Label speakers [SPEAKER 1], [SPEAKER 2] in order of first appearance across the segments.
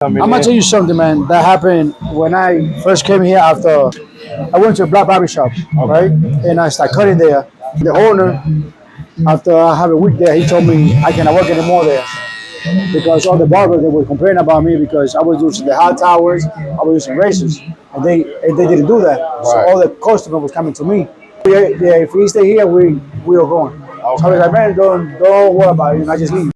[SPEAKER 1] I'm gonna tell you something, man. That happened when I first came here. After I went to a black barbershop, right, and I started cutting there. The owner, after I have a week there, he told me I cannot work anymore there because all the barbers they were complaining about me because I was using the hot towers, I was using razors, and they didn't do that. So
[SPEAKER 2] Right.
[SPEAKER 1] all the customer was coming to me. Yeah, if we stay here, we are going. So I was like, man, don't worry about it. And I just leave.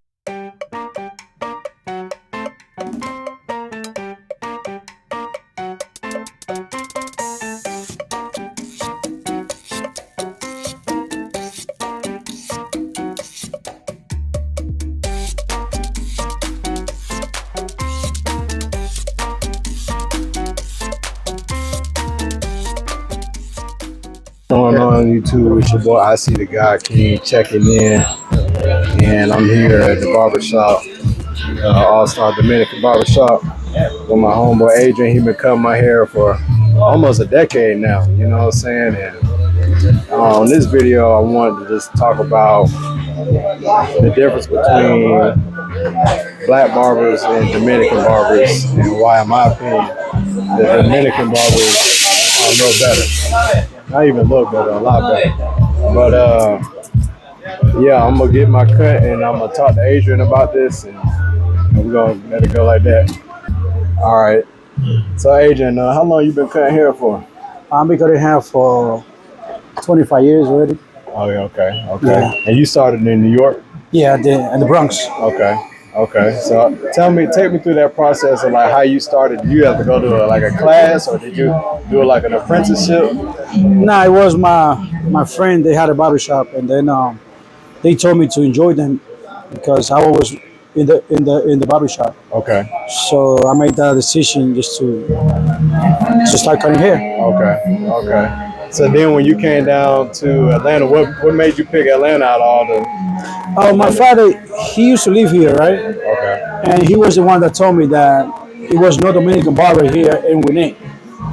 [SPEAKER 2] Going on YouTube, it's your boy I See the Guy King checking in, and I'm here at the barbershop, All Star Dominican Barbershop, with my homeboy Adrian. He been cutting my hair for almost a decade now, you know what I'm saying? And on this video, I wanted to just talk about the difference between black barbers and Dominican barbers, and why, in my opinion, the Dominican barbers are a little better. Not even a little better, a lot better. But yeah, I'm gonna get my cut and I'm gonna talk to Adrian about this, and we're gonna let it go like that. All right. So Adrian, how long you been cutting hair for?
[SPEAKER 1] I've been cutting hair for 25 years already.
[SPEAKER 2] Oh yeah, okay.
[SPEAKER 1] Yeah.
[SPEAKER 2] And you started in New York?
[SPEAKER 1] Yeah, in the Bronx.
[SPEAKER 2] Okay. So take me through that process of like how you started. Did you have to go to like a class, or did you do like an apprenticeship?
[SPEAKER 1] No, it was my friend. They had a barbershop, and then they told me to enjoy them because I was in the barbershop.
[SPEAKER 2] Okay.
[SPEAKER 1] So I made that decision just to start cutting hair.
[SPEAKER 2] Okay. So then when you came down to Atlanta, what made you pick Atlanta out of all the?
[SPEAKER 1] My father, he used to live here, right?
[SPEAKER 2] Okay.
[SPEAKER 1] And he was the one that told me that it was no Dominican barber here in Winnie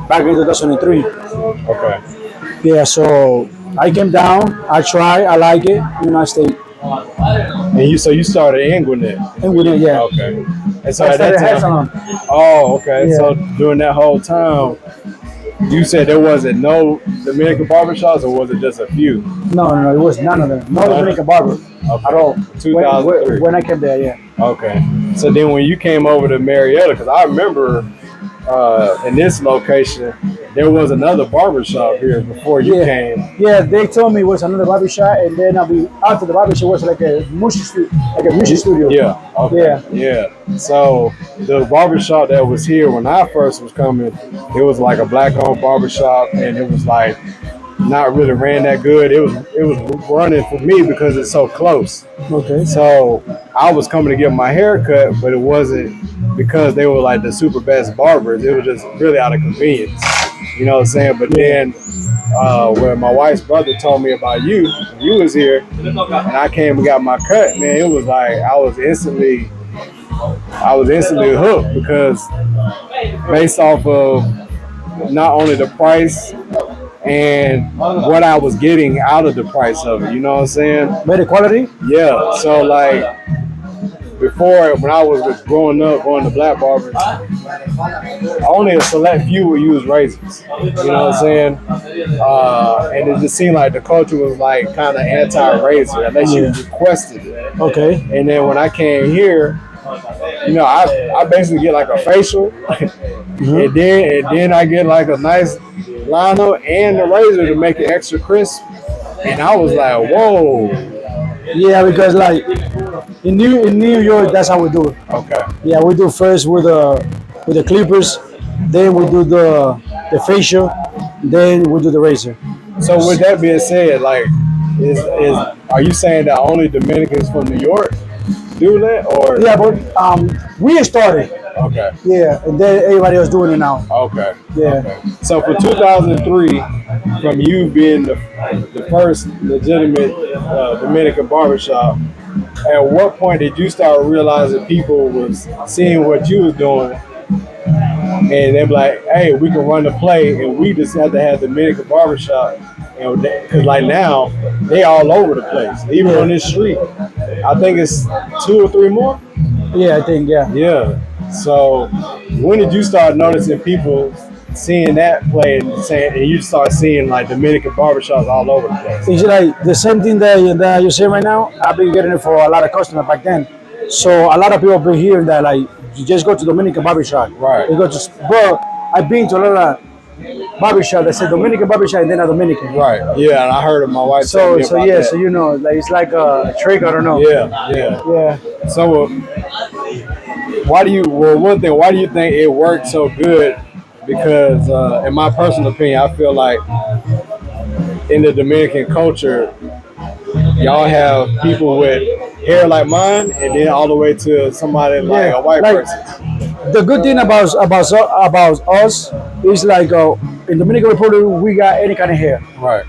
[SPEAKER 1] back in 2003.
[SPEAKER 2] Okay.
[SPEAKER 1] Yeah, so I came down, I tried, I like it, and I stayed.
[SPEAKER 2] And you started in Gwinnett?
[SPEAKER 1] In Winnie, yeah.
[SPEAKER 2] Okay. And so
[SPEAKER 1] I
[SPEAKER 2] at that
[SPEAKER 1] started hair
[SPEAKER 2] time,
[SPEAKER 1] salon.
[SPEAKER 2] oh, okay.
[SPEAKER 1] Yeah.
[SPEAKER 2] So during that whole time, you said there wasn't no Dominican barbershops, or was it just a few?
[SPEAKER 1] No, it was none of them. No Dominican barber at all.
[SPEAKER 2] 2003.
[SPEAKER 1] When I came there, yeah.
[SPEAKER 2] Okay. So then when you came over to Marietta, because I remember in this location, there was another barbershop here before you came.
[SPEAKER 1] Yeah, they told me it was another barbershop, and then after the barbershop was like a music studio.
[SPEAKER 2] Yeah. Okay. Yeah. So the barbershop that was here when I first was coming, it was like a black-owned barbershop, and it was like not really ran that good. It was running for me because it's so close.
[SPEAKER 1] Okay.
[SPEAKER 2] So I was coming to get my hair cut, but it wasn't because they were like the super best barbers. It was just really out of convenience. You know what I'm saying? But then when my wife's brother told me about you was here, and I came and got my cut, man, it was like I was instantly hooked, because based off of not only the price and what I was getting out of the price of it, you know what I'm saying?
[SPEAKER 1] Better quality?
[SPEAKER 2] Yeah. So like before, when I was growing up going to black barbers, only a select few would use razors. You know what I'm saying? And it just seemed like the culture was like kind of anti-razor unless you requested it.
[SPEAKER 1] Okay.
[SPEAKER 2] And then when I came here, you know, I basically get like a facial, and then I get like a nice liner and the razor to make it extra crisp. And I was like, whoa.
[SPEAKER 1] Yeah, because like in New York, that's how we do it.
[SPEAKER 2] Okay.
[SPEAKER 1] Yeah, we do first with the clippers, then we do the facial, then we do the razor.
[SPEAKER 2] So with that being said, like, are you saying that only Dominicans from New York do that, or?
[SPEAKER 1] Yeah, but we started.
[SPEAKER 2] Okay.
[SPEAKER 1] Yeah, and then everybody else doing it now.
[SPEAKER 2] Okay.
[SPEAKER 1] Yeah.
[SPEAKER 2] Okay. So for 2003, from you being the first legitimate Dominican barbershop, at what point did you start realizing people was seeing what you was doing, and they're like, hey, we can run the play, and we just have to have Dominican barbershop, and because like now they all over the place, even on this street. I think it's 2 or 3 more.
[SPEAKER 1] Yeah, I think, yeah.
[SPEAKER 2] Yeah. So when did you start noticing people seeing that play and you start seeing like Dominican barbershops all over the place?
[SPEAKER 1] It's like the same thing that you see right now. I've been getting it for a lot of customers back then. So a lot of people have been hearing that like you just go to Dominican barbershop.
[SPEAKER 2] Right.
[SPEAKER 1] You go to, but I've been to a lot of barbershop that say Dominican barbershop and then a Dominican.
[SPEAKER 2] Right. Yeah, and I heard of my wife.
[SPEAKER 1] So
[SPEAKER 2] me
[SPEAKER 1] so
[SPEAKER 2] about
[SPEAKER 1] yeah,
[SPEAKER 2] that.
[SPEAKER 1] so you know, like it's like a trick. I don't know.
[SPEAKER 2] Yeah.
[SPEAKER 1] Yeah.
[SPEAKER 2] So why do you think it worked so good? Because in my personal opinion, I feel like in the Dominican culture, y'all have people with hair like mine, and then all the way to somebody like a white person.
[SPEAKER 1] The good thing about us is like in Dominican Republic we got any kind of hair.
[SPEAKER 2] Right.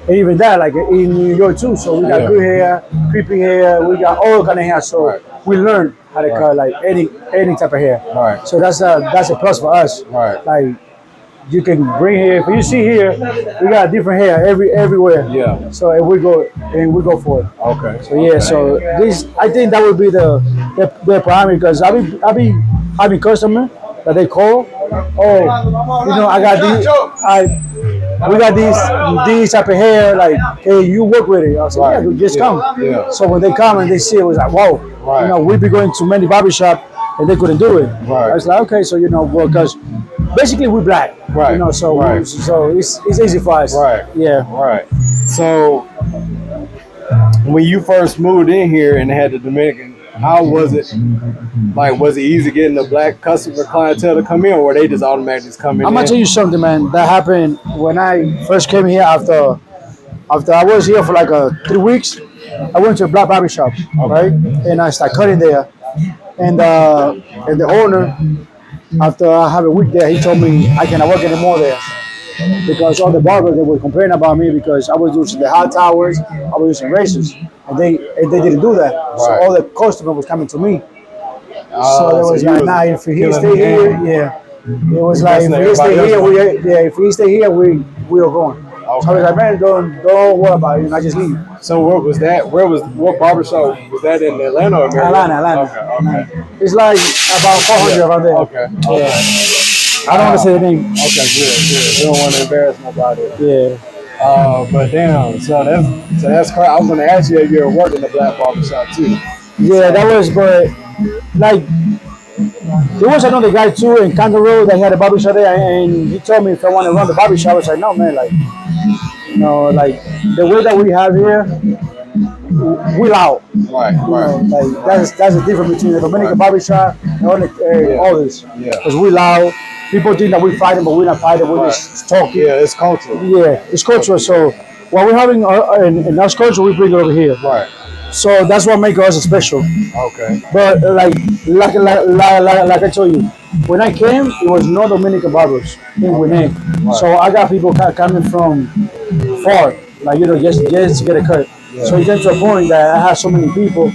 [SPEAKER 1] And even that, like in New York too. So we got good hair, creepy hair. We got all kind of hair. So we learn how to cut like any type of hair.
[SPEAKER 2] Right.
[SPEAKER 1] So that's a plus for us.
[SPEAKER 2] Right.
[SPEAKER 1] Like you can bring hair. If you see here, we got different hair everywhere.
[SPEAKER 2] Yeah.
[SPEAKER 1] So and we go for it.
[SPEAKER 2] Okay.
[SPEAKER 1] So yeah. So this I think that would be the primary because I be having customer that they call. Oh, you know I got we got these type of hair. Like, hey, you work with it. I was like, yeah, just come.
[SPEAKER 2] Yeah.
[SPEAKER 1] So when they come and they see it, was like, whoa.
[SPEAKER 2] Right.
[SPEAKER 1] You know, we be going to many barbershop and they couldn't do it.
[SPEAKER 2] Right.
[SPEAKER 1] I was like, okay, so you know, because basically we black.
[SPEAKER 2] Right.
[SPEAKER 1] You know, so so it's easy for us.
[SPEAKER 2] Right.
[SPEAKER 1] Yeah.
[SPEAKER 2] Right. So when you first moved in here and had the Dominican, how was it? Like, was it easy getting the black customer clientele to come in, or were they just automatically just come in?
[SPEAKER 1] I'm gonna tell you something, man. That happened when I first came here after I was here for like 3 weeks. I went to a black barbershop, right? And I started cutting there. And the owner, after I have a week there, he told me I cannot work anymore there. Because all the barbers, they were complaining about me because I was using the hot towers, I was using razors. And they didn't do that. So all the customer was coming to me. So it was like, nah, if he stay here, it was like, if he stay here, if he stay here, we are going. Okay. So I was like, man, don't worry about it. And I just leave.
[SPEAKER 2] So what was that? What barbershop was that in Atlanta or
[SPEAKER 1] Atlanta.
[SPEAKER 2] Okay.
[SPEAKER 1] It's like about 400 around there.
[SPEAKER 2] Okay.
[SPEAKER 1] Yeah. I don't want to say the name.
[SPEAKER 2] Okay, good. You don't want to embarrass nobody.
[SPEAKER 1] Yeah.
[SPEAKER 2] But damn, so that's crazy. I was gonna ask you if you ever worked in a black barbershop too.
[SPEAKER 1] Yeah, that was, but like there was another guy too in Canton Road that had a barbershop there, and he told me if I want to run the barbershop. I was like, no, man, like, you know, like the way that we have here, we loud.
[SPEAKER 2] Right.
[SPEAKER 1] Like that's the difference between the Dominican barbershop and all this.
[SPEAKER 2] Yeah.
[SPEAKER 1] Because we loud. People think that we fighting, but we're not fighting. We're just talking.
[SPEAKER 2] Yeah, it's cultural.
[SPEAKER 1] Yeah, it's cultural. So what we're having in our culture, we bring it over here.
[SPEAKER 2] Right.
[SPEAKER 1] So that's what makes us special.
[SPEAKER 2] Okay.
[SPEAKER 1] But like I told you, when I came, it was no Dominican barbers in Winnie. Right. So I got people coming from far, like, you know, just to get a cut. Yeah. So it came to a point that I had so many people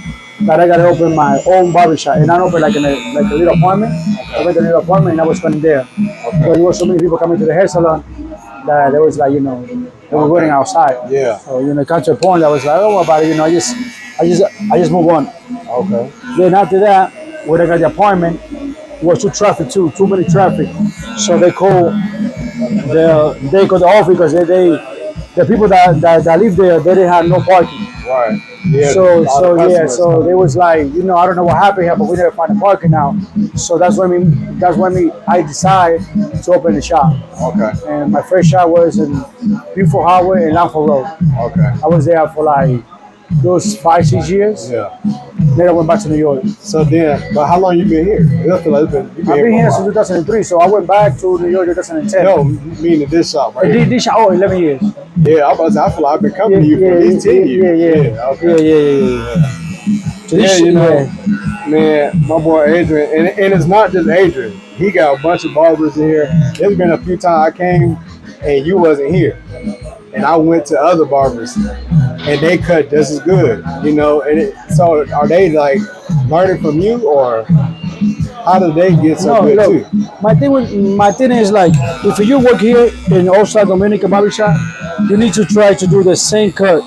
[SPEAKER 1] that I got to open my own barbershop, and I opened like a little apartment. Okay. I went to a little apartment and I was spending there. Okay. But there was so many people coming to the hair salon that there was like, you know, they were waiting outside.
[SPEAKER 2] Yeah.
[SPEAKER 1] So, you know, it came to a point that I was like, oh, what about it? You know, I just move on.
[SPEAKER 2] Okay.
[SPEAKER 1] Then after that, when I got the appointment, it was too many traffic. So they call the office because the people that live there, they didn't have no parking.
[SPEAKER 2] Right. Yeah.
[SPEAKER 1] So they was like, you know, I don't know what happened here, but we never find the parking now. So that's when I decided to open the shop.
[SPEAKER 2] Okay.
[SPEAKER 1] And my first shop was in Beaufort Highway and Lanford Road.
[SPEAKER 2] Okay.
[SPEAKER 1] I was there for like those 5-6 years.
[SPEAKER 2] Yeah.
[SPEAKER 1] Then I went back to New York.
[SPEAKER 2] So then, but how long you been here?
[SPEAKER 1] I've been here since 2003, so I went back to New York in 2010.
[SPEAKER 2] No, meaning this shop, right?
[SPEAKER 1] This shop, 11 years.
[SPEAKER 2] Yeah, I feel like I've been coming to you for at least 10 years.
[SPEAKER 1] Yeah.
[SPEAKER 2] Okay.
[SPEAKER 1] Yeah.
[SPEAKER 2] So you know, man, my boy Adrian, and it's not just Adrian. He got a bunch of barbers in here. There's been a few times I came and you wasn't here. And I went to other barbers and they cut just as good, you know. So are they like learning from you, or how do they get so good too?
[SPEAKER 1] My thing is like, if you work here in Outside Dominican Barbershop, you need to try to do the same cut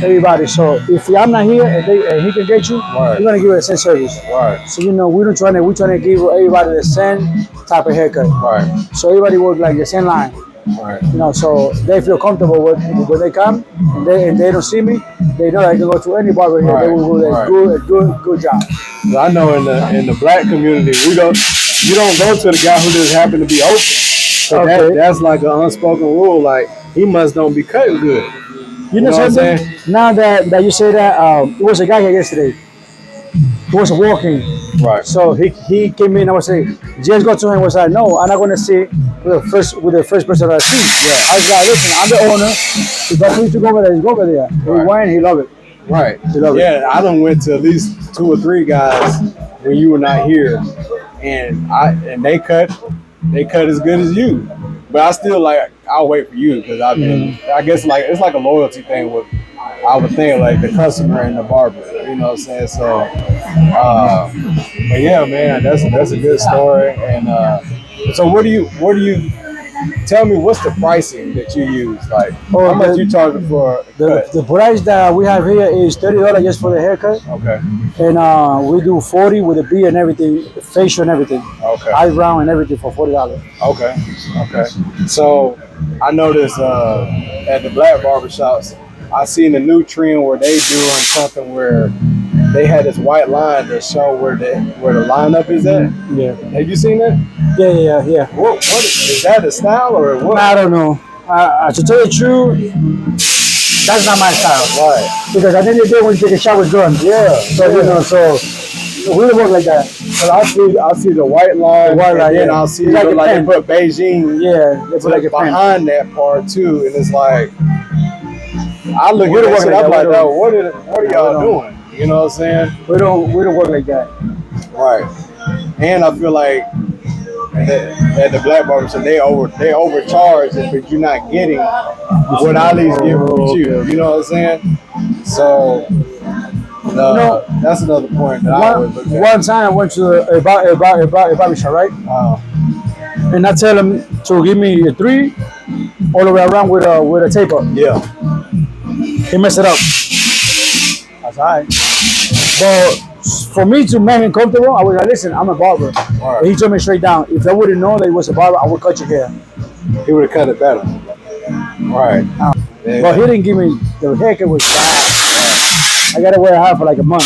[SPEAKER 1] everybody. So if I'm not here and he can get you,
[SPEAKER 2] Right.
[SPEAKER 1] we're gonna give you the same service.
[SPEAKER 2] Right.
[SPEAKER 1] So we're trying to give everybody the same type of haircut.
[SPEAKER 2] Right.
[SPEAKER 1] So everybody work like the same line.
[SPEAKER 2] Right.
[SPEAKER 1] So they feel comfortable when they come and they don't see me. They know I can go to any barber here. They will do a good job.
[SPEAKER 2] I know in the black community, you don't go to the guy who just happen to be open. So
[SPEAKER 1] Okay.
[SPEAKER 2] that's like an unspoken rule. Like he must don't be cutting good.
[SPEAKER 1] You know
[SPEAKER 2] what I'm
[SPEAKER 1] something?
[SPEAKER 2] saying?
[SPEAKER 1] Now that you say that, it was a guy here yesterday. He was walking.
[SPEAKER 2] Right.
[SPEAKER 1] So he came in. I was saying, just go to him. Was like, no, I'm not going to sit with the first person that I see.
[SPEAKER 2] Yeah.
[SPEAKER 1] I was like, listen, I'm the owner. If I need to go over there, go over there. He
[SPEAKER 2] Right.
[SPEAKER 1] went. He loved it.
[SPEAKER 2] Right.
[SPEAKER 1] He loved it.
[SPEAKER 2] Yeah, I done went to at least 2 or 3 guys when you were not here, and they cut as good as you. But I still I'll wait for you because I guess it's like a loyalty thing with I would think like the customer and the barber. You know what I'm saying? So, but yeah, man, that's a good story. And so what do you? Tell me what's the pricing that you use? Like how much you charging for a cut?
[SPEAKER 1] The price that we have here is $30 just for the haircut,
[SPEAKER 2] Okay.
[SPEAKER 1] and we do 40 with the beard and everything, facial and everything,
[SPEAKER 2] Okay.
[SPEAKER 1] eyebrow and everything for $40.
[SPEAKER 2] Okay. Okay. So I noticed at the black barbershops, I seen a new trend where they doing something where they had this white line to show where the lineup is at.
[SPEAKER 1] Yeah.
[SPEAKER 2] Have you seen that?
[SPEAKER 1] Yeah.
[SPEAKER 2] What is that a style or what?
[SPEAKER 1] I don't know. To tell you the truth, that's not my style.
[SPEAKER 2] Right.
[SPEAKER 1] Because at the end of the day, when you take a shower, it's done.
[SPEAKER 2] Yeah.
[SPEAKER 1] So we don't work like that.
[SPEAKER 2] But I see the white line.
[SPEAKER 1] The white line,
[SPEAKER 2] and then
[SPEAKER 1] yeah.
[SPEAKER 2] I'll see
[SPEAKER 1] It's like a
[SPEAKER 2] they
[SPEAKER 1] pen.
[SPEAKER 2] put Beijing.
[SPEAKER 1] Yeah, they put like a pen.
[SPEAKER 2] behind that part too, and it's like I look
[SPEAKER 1] We
[SPEAKER 2] at
[SPEAKER 1] don't
[SPEAKER 2] that
[SPEAKER 1] work
[SPEAKER 2] shit,
[SPEAKER 1] like
[SPEAKER 2] I'm
[SPEAKER 1] that.
[SPEAKER 2] like,
[SPEAKER 1] We
[SPEAKER 2] no, what are y'all
[SPEAKER 1] don't.
[SPEAKER 2] doing? You know what I'm saying?
[SPEAKER 1] We don't work like that.
[SPEAKER 2] Right. And I feel like at the black barbershop they overcharge it, but you're not getting what I at least give with you. You know what I'm saying? So that's another point that I always look at.
[SPEAKER 1] One time I went to a barbershop, right? And I tell him to give me a 3 all the way around with a taper.
[SPEAKER 2] Yeah.
[SPEAKER 1] He messed it up. That's all right. But for me to make him comfortable, I was like, listen, I'm a barber.
[SPEAKER 2] Right.
[SPEAKER 1] And he told me straight down, if I wouldn't know that he was a barber, I would cut your hair.
[SPEAKER 2] He would have cut it better. Right. Yeah.
[SPEAKER 1] But he didn't give me, the haircut was bad. I got to wear a hat for like a month.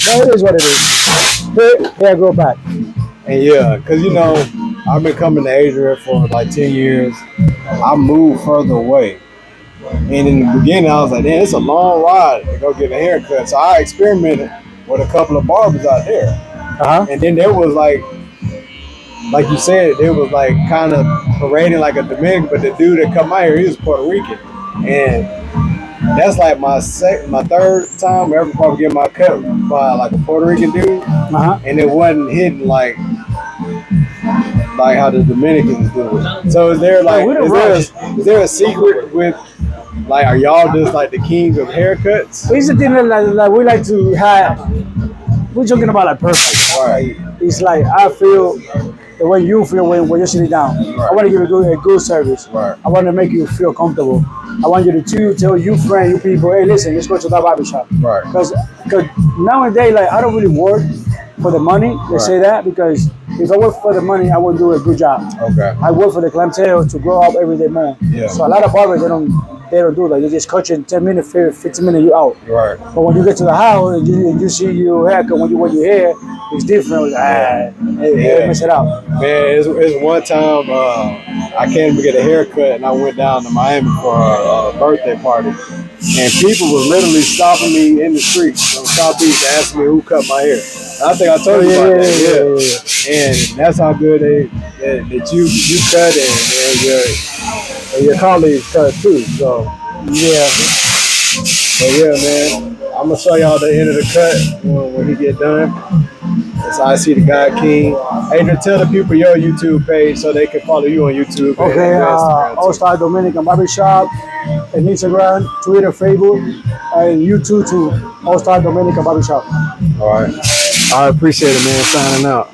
[SPEAKER 1] But it is what it is. Hair grow back.
[SPEAKER 2] And yeah, because I've been coming to Asia for like 10 years. I moved further away. And in the beginning, I was like, man, it's a long ride to go get a haircut. So I experimented with a couple of barbers out there. And then there was like you said, there was like kind of parading like a Dominican, but the dude that come out here, he was Puerto Rican. And that's like my third time ever probably get my cut by like a Puerto Rican dude. And it wasn't hidden like how the Dominicans do it. So is there a secret with like, are y'all just like the kings of haircuts?
[SPEAKER 1] It's the thing that like we like to have. We're talking about like perfect.
[SPEAKER 2] Right.
[SPEAKER 1] It's like I feel the way you feel when you're sitting down.
[SPEAKER 2] Right.
[SPEAKER 1] I want to give you a good service.
[SPEAKER 2] Right.
[SPEAKER 1] I want to make you feel comfortable. I want you to tell you friends, you people, hey, listen, let's go to that barbershop.
[SPEAKER 2] Right.
[SPEAKER 1] Because nowadays, like, I don't really work for the money. They say that because if I work for the money, I won't do a good job.
[SPEAKER 2] Okay.
[SPEAKER 1] I work for the clientele to grow up every day more.
[SPEAKER 2] Yeah.
[SPEAKER 1] So a lot of barbers, they don't do that. They just cut you in 10 minutes, 15 minutes, you out.
[SPEAKER 2] Right.
[SPEAKER 1] But when you get to the house and you see your haircut, when you wear your hair, it's different. They mess it up.
[SPEAKER 2] Man, it's one time I came to get a haircut and I went down to Miami for a birthday party. And people were literally stopping me in the street on South Beach asking me who cut my hair. And I think I told you about that. Yeah. And that's how good that you cut and your colleagues cut too. So yeah. But yeah, man, I'm gonna show y'all the end of the cut when he get done. That's how I see the God King. Adrian, tell the people your YouTube page so they can follow you on YouTube.
[SPEAKER 1] Okay, All-Star Dominican Barbershop, and Instagram, Twitter, Facebook, and YouTube too. All-Star Dominican Barbershop.
[SPEAKER 2] All right. I appreciate it, man. Signing out.